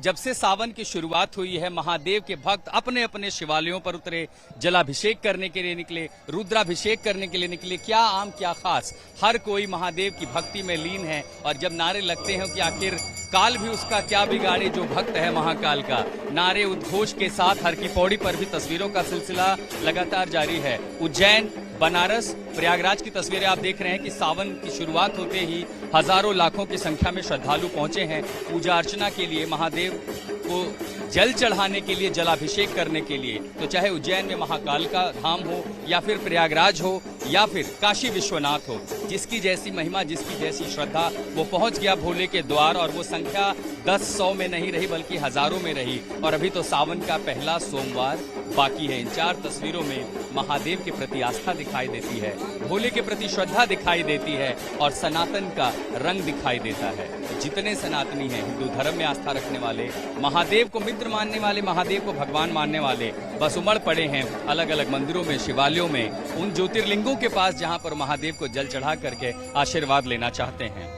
जब से सावन की शुरुआत हुई है, महादेव के भक्त अपने अपने शिवालयों पर उतरे, जलाभिषेक करने के लिए निकले, रुद्राभिषेक करने के लिए निकले। क्या आम क्या खास, हर कोई महादेव की भक्ति में लीन है। और जब नारे लगते हैं कि आखिर काल भी उसका क्या बिगाड़े जो भक्त है महाकाल का, नारे उद्घोष के साथ हर की पौड़ी पर भी तस्वीरों का सिलसिला लगातार जारी है। उज्जैन, बनारस, प्रयागराज की तस्वीरें आप देख रहे हैं कि सावन की शुरुआत होते ही हजारों लाखों की संख्या में श्रद्धालु पहुंचे हैं पूजा अर्चना के लिए, महादेव को जल चढ़ाने के लिए, जलाभिषेक करने के लिए। तो चाहे उज्जैन में महाकाल का धाम हो या फिर प्रयागराज हो या फिर काशी विश्वनाथ हो, जिसकी जैसी महिमा, जिसकी जैसी श्रद्धा, वो पहुंच गया भोले के द्वार। और वो संख्या 10-100 में नहीं रही बल्कि हजारों में रही। और अभी तो सावन का पहला सोमवार बाकी है। इन 4 तस्वीरों में महादेव के प्रति आस्था दिखाई देती है, भोले के प्रति श्रद्धा दिखाई देती है और सनातन का रंग दिखाई देता है। जितने सनातनी हैं, हिंदू धर्म में आस्था रखने वाले, महादेव को मित्र मानने वाले, महादेव को भगवान मानने वाले, बस उमड़ पड़े हैं अलग अलग मंदिरों में, शिवालयों में, उन ज्योतिर्लिंगों के पास जहां पर महादेव को जल चढ़ा करके आशीर्वाद लेना चाहते हैं।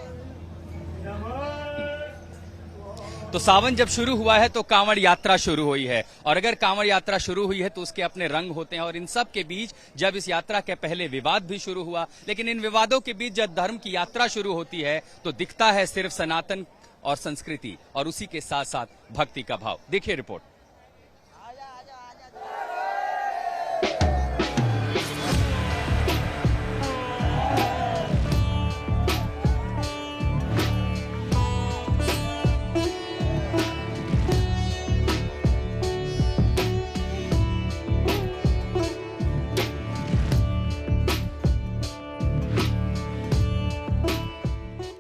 तो सावन जब शुरू हुआ है तो कांवड़ यात्रा शुरू हुई है, और अगर कांवड़ यात्रा शुरू हुई है तो उसके अपने रंग होते हैं। और इन सब के बीच जब इस यात्रा के पहले विवाद भी शुरू हुआ, लेकिन इन विवादों के बीच जब धर्म की यात्रा शुरू होती है तो दिखता है सिर्फ सनातन और संस्कृति, और उसी के साथ साथ भक्ति का भाव। देखिए रिपोर्ट।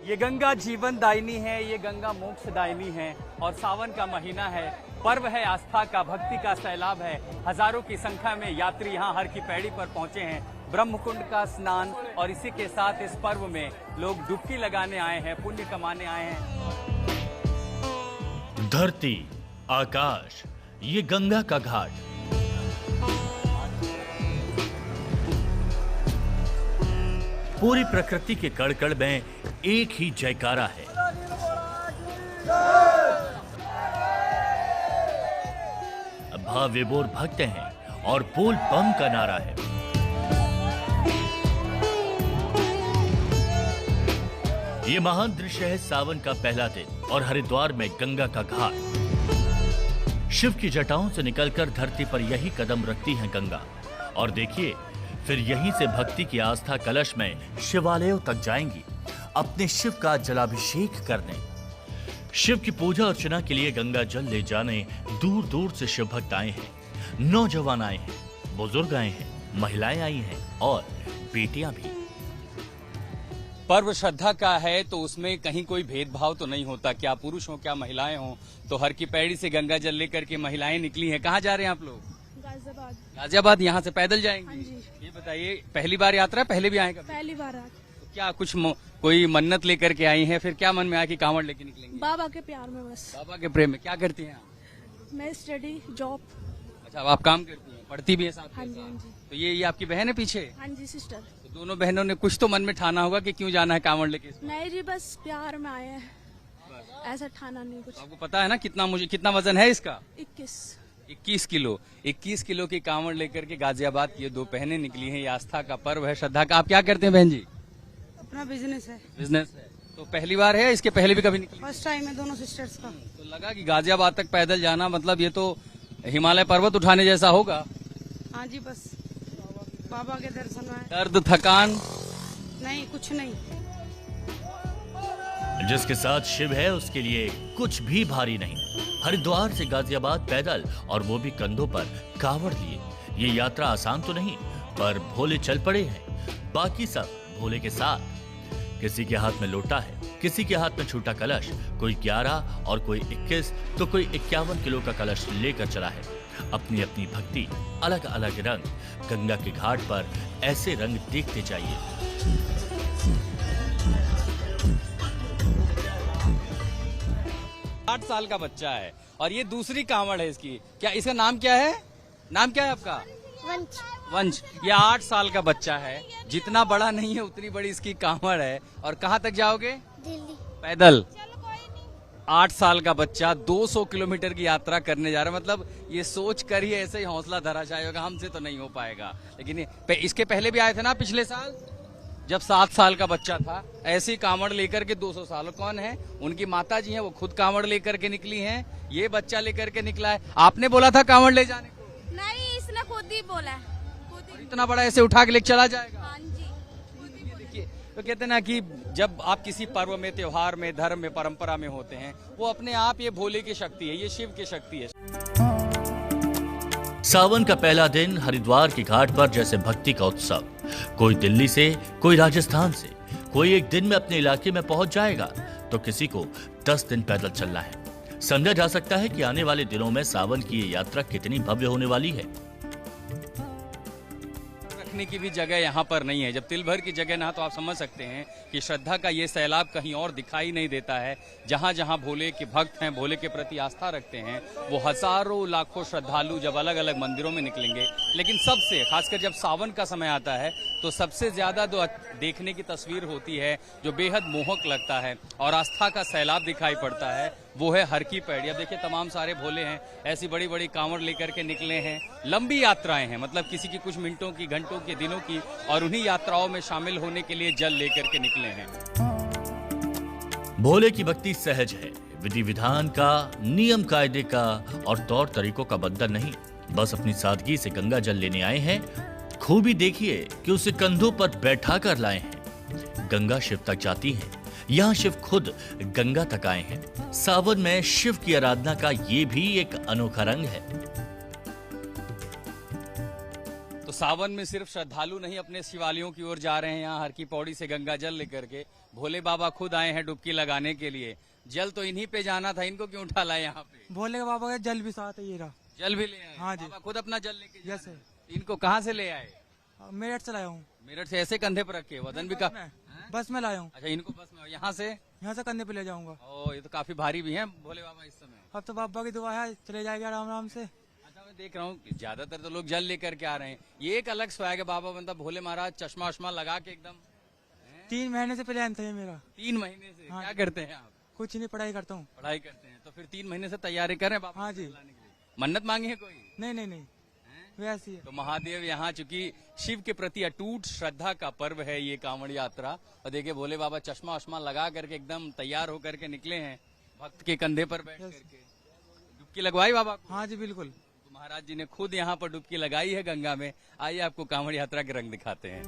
ये गंगा जीवन दायिनी है, ये गंगा मोक्ष दायिनी है, और सावन का महीना है, पर्व है आस्था का, भक्ति का सैलाब है। हजारों की संख्या में यात्री यहाँ हर की पैड़ी पर पहुंचे हैं, ब्रह्मकुंड का स्नान, और इसी के साथ इस पर्व में लोग डुबकी लगाने आए हैं, पुण्य कमाने आए हैं। धरती, आकाश, ये गंगा का घाट, पूरी प्रकृति के कड़-कड़ में एक ही जयकारा है। भाव विभोर भक्त हैं और बोल बम का नारा है। ये महान दृश्य है सावन का पहला दिन और हरिद्वार में गंगा का घाट। शिव की जटाओं से निकलकर धरती पर यही कदम रखती है गंगा, और देखिए फिर यहीं से भक्ति की आस्था कलश में शिवालयों तक जाएंगी अपने शिव का जलाभिषेक करने। शिव की पूजा अर्चना के लिए गंगा जल ले जाने दूर दूर से शिव भक्त आए हैं, नौजवान आए हैं, बुजुर्ग आए हैं, महिलाएं आई हैं और बेटियां भी। पर्व श्रद्धा का है तो उसमें कहीं कोई भेदभाव तो नहीं होता, क्या पुरुष हो क्या महिलाएं हो। तो हर की पैड़ी से गंगा जल लेकर के महिलाएं निकली हैं। कहाँ जा रहे हैं आप लोग? गाजियाबाद। गाजियाबाद, यहाँ से पैदल जाएंगे? हाँ जी। ये बताइए, पहली बार यात्रा, पहले भी आए कभी? पहली बार आए। तो क्या कुछ कोई मन्नत लेकर के आई हैं, फिर क्या मन में आया कि कांवड़ लेके निकलेंगे? बाबा के प्यार में बस। बाबा के प्रेम में। क्या करती हैं आप? मैं स्टडी, जॉब। अच्छा, आप काम करती हैं, पढ़ती भी है साथ हाँ में? जी, हाँ जी। तो ये आपकी बहन है पीछे? हाँ जी, सिस्टर। तो दोनों बहनों ने कुछ तो मन में ठाना होगा कि क्यों जाना है कांवड़ लेके? नहीं जी, बस प्यार में आए हैं, ऐसा ठाना नहीं कुछ। तो आपको पता है ना कितना वजन है इसका? 21 किलो। 21 किलो की कांवड़ लेकर के गाजियाबाद की ये 2 बहनें निकली हैं। ये आस्था का पर्व है, श्रद्धा का। आप क्या करते हैं बहन जी? अपना बिजनेस है। बिजनेस है। तो पहली बार है, इसके पहले भी कभी निकली? फर्स्ट टाइम है दोनों सिस्टर्स का। तो लगा कि गाजियाबाद तक पैदल जाना मतलब ये तो हिमालय पर्वत उठाने जैसा होगा। हाँ जी, बस बाबा के दर्शन में। दर्द, थकान? नहीं, कुछ नहीं। जिसके साथ शिव है उसके लिए कुछ भी भारी नहीं। हरिद्वार से गाजियाबाद पैदल, और वो भी कंधों पर कावड़ लिए। ये यात्रा आसान तो नहीं, पर भोले चल पड़े हैं। बाकी सब भोले के साथ। किसी के हाथ में लोटा है, किसी के हाथ में छोटा कलश, कोई 11 और कोई 21 तो कोई 51 किलो का कलश लेकर चला है। अपनी अपनी भक्ति, अलग अलग रंग। गंगा के घाट पर ऐसे रंग देखते जाइए। 8 साल का बच्चा है और ये दूसरी कांवड़ है इसकी। क्या इसका नाम क्या है? नाम क्या है आपका? वंश। ये 8 साल का बच्चा है, जितना बड़ा नहीं है उतनी बड़ी इसकी कांवड़ है। और कहाँ तक जाओगे? दिल्ली। पैदल? 8 साल का बच्चा 200 किलोमीटर की यात्रा करने जा रहा है। मतलब ये सोच कर ही ऐसे ही हौसला धराशायी होगा, हमसे तो नहीं हो पाएगा। लेकिन इसके पहले भी आए थे ना पिछले साल, जब 7 साल का बच्चा था, ऐसी कांवड़ लेकर के 200 साल। कौन है? उनकी माता जी हैं, वो खुद कांवड़ लेकर के निकली हैं, ये बच्चा लेकर के निकला है। आपने बोला था कांवड़ ले जाने को? नहीं, इसने खुद ही बोला है, खुद ही। इतना बड़ा ऐसे उठा के लेके चला जाएगा? हाँ जी, खुद ही बोला। देखिए, तो कहते हैं ना कि जब आप किसी पर्व में, त्योहार में, धर्म में, परंपरा में होते हैं, वो अपने आप ये भोले की शक्ति है, ये शिव की शक्ति है। सावन का पहला दिन हरिद्वार के घाट पर जैसे भक्ति का उत्सव। कोई दिल्ली से, कोई राजस्थान से, कोई एक दिन में अपने इलाके में पहुंच जाएगा, तो किसी को 10 दिन पैदल चलना है। समझा जा सकता है कि आने वाले दिनों में सावन की ये यात्रा कितनी भव्य होने वाली है। रखने की भी जगह यहाँ पर नहीं है। जब तिल भर की जगह ना, तो आप समझ सकते हैं कि श्रद्धा का ये सैलाब कहीं और दिखाई नहीं देता है। जहाँ जहाँ भोले के भक्त हैं, भोले के प्रति आस्था रखते हैं, वो हजारों लाखों श्रद्धालु जब अलग अलग मंदिरों में निकलेंगे। लेकिन सबसे खासकर जब सावन का समय आता है, तो सबसे ज्यादा जो देखने की तस्वीर होती है, जो बेहद मोहक लगता है और आस्था का सैलाब दिखाई पड़ता है, वो है हर की पैड़ी। अब देखिए, तमाम सारे भोले हैं, ऐसी बड़ी बड़ी कांवड़ लेकर के निकले हैं। लंबी यात्राएं हैं, मतलब किसी की कुछ मिनटों की, घंटों की, दिनों की, और उन्हीं यात्राओं में शामिल होने के लिए जल लेकर के निकले हैं। भोले की भक्ति सहज है, विधि विधान का, नियम कायदे का और तौर तरीकों का बंधन नहीं। बस अपनी सादगी से गंगा जल लेने आए हैं। खूबी देखिए कि उसे कंधों पर बैठा कर लाए हैं। गंगा शिव तक जाती है, यहाँ शिव खुद गंगा तक आए हैं। सावन में शिव की आराधना का ये भी एक अनोखा रंग है। तो सावन में सिर्फ श्रद्धालु नहीं अपने शिवालयों की ओर जा रहे हैं। यहाँ हर की पौड़ी से गंगा जल लेकर के भोले बाबा खुद आए हैं डुबकी लगाने के लिए। जल तो इन्हीं पे जाना था, इनको क्यों उठा लाए यहाँ पे? भोले बाबा का जल भी साथ है, ये रहा। जल भी ले आए? हाँ जी। बाबा खुद अपना जल लेके जा यस रहे हैं। सर। इनको कहाँ से ले आए? मेरठ से लाया हूँ। मेरठ से ऐसे कंधे पर रखे, वजन भी का? बस में लाया हूँ। अच्छा, इनको बस में, यहाँ से? यहाँ से कंधे पे ले जाऊंगा। ओ, ये तो काफी भारी भी हैं भोले बाबा इस समय। अब तो बाबा की दुआ है, चले जाएगा आराम आराम से। अच्छा, मैं देख रहा हूँ कि ज्यादातर तो लोग जल लेकर के आ रहे हैं। ये एक अलग स्वैग है बाबा, मतलब भोले महाराज चश्मा वश्मा लगा के एकदम। 3 महीने से प्लान था ये मेरा। 3 महीने से? हाँ। क्या करते हैं आप? कुछ नहीं, पढ़ाई करता हूँ। पढ़ाई करते हैं, तो फिर 3 महीने से तैयारी कर रहे हैं बाबा? हाँ जी। मन्नत मांगी है कोई? नहीं नहीं नहीं, वैसी है। तो महादेव यहाँ, चूंकि शिव के प्रति अटूट श्रद्धा का पर्व है ये कांवड़ यात्रा, और देखिए भोले बाबा चश्मा वश्मा लगा करके एकदम तैयार होकर के निकले हैं, भक्त के कंधे पर बैठ करके। डुबकी लगवाई बाबा को? हाँ जी बिल्कुल। तो महाराज जी ने खुद यहाँ पर डुबकी लगाई है गंगा में। आइए आपको कांवड़ यात्रा के रंग दिखाते हैं।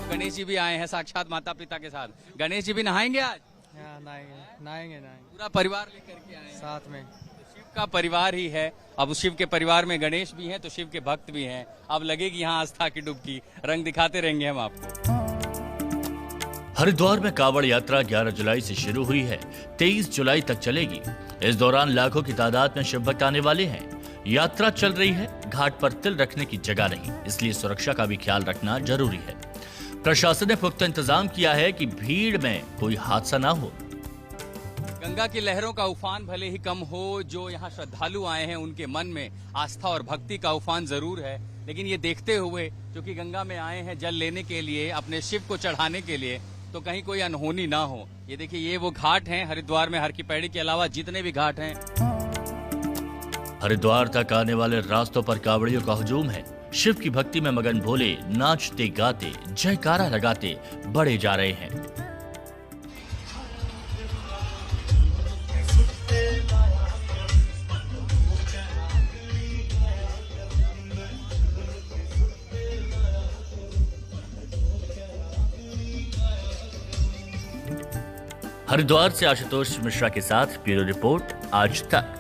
गणेश जी भी आए हैं साक्षात माता पिता के साथ। गणेश जी भी नहाएंगे आज? नहाएंगे पूरा परिवार लेकर के आए हैं साथ में। शिव का परिवार ही है। अब शिव के परिवार में गणेश भी हैं, तो शिव के भक्त भी हैं। अब लगेगी यहाँ आस्था की डुबकी। रंग दिखाते रहेंगे हम आपको। हरिद्वार में कांवड़ यात्रा 11 जुलाई से शुरू हुई है, 23 जुलाई तक चलेगी। इस दौरान लाखों की तादाद में शिव भक्त आने वाले हैं। यात्रा चल रही है, घाट पर तिल रखने की जगह नहीं, इसलिए सुरक्षा का भी ख्याल रखना जरूरी है। प्रशासन ने पुख्ता इंतजाम किया है कि भीड़ में कोई हादसा ना हो। गंगा की लहरों का उफान भले ही कम हो, जो यहाँ श्रद्धालु आए हैं उनके मन में आस्था और भक्ति का उफान जरूर है। लेकिन ये देखते हुए, क्योंकि गंगा में आए हैं जल लेने के लिए, अपने शिव को चढ़ाने के लिए, तो कहीं कोई अनहोनी ना हो। ये देखिए, ये वो घाट हैं हरिद्वार में, हर की पैड़ी के अलावा जितने भी घाट हैं। हरिद्वार तक आने वाले रास्तों पर कांवड़ियों का हुजूम है। शिव की भक्ति में मगन भोले नाचते गाते जयकारा लगाते बढ़े जा रहे हैं। हरिद्वार से आशुतोष मिश्रा के साथ ब्यूरो रिपोर्ट आज तक।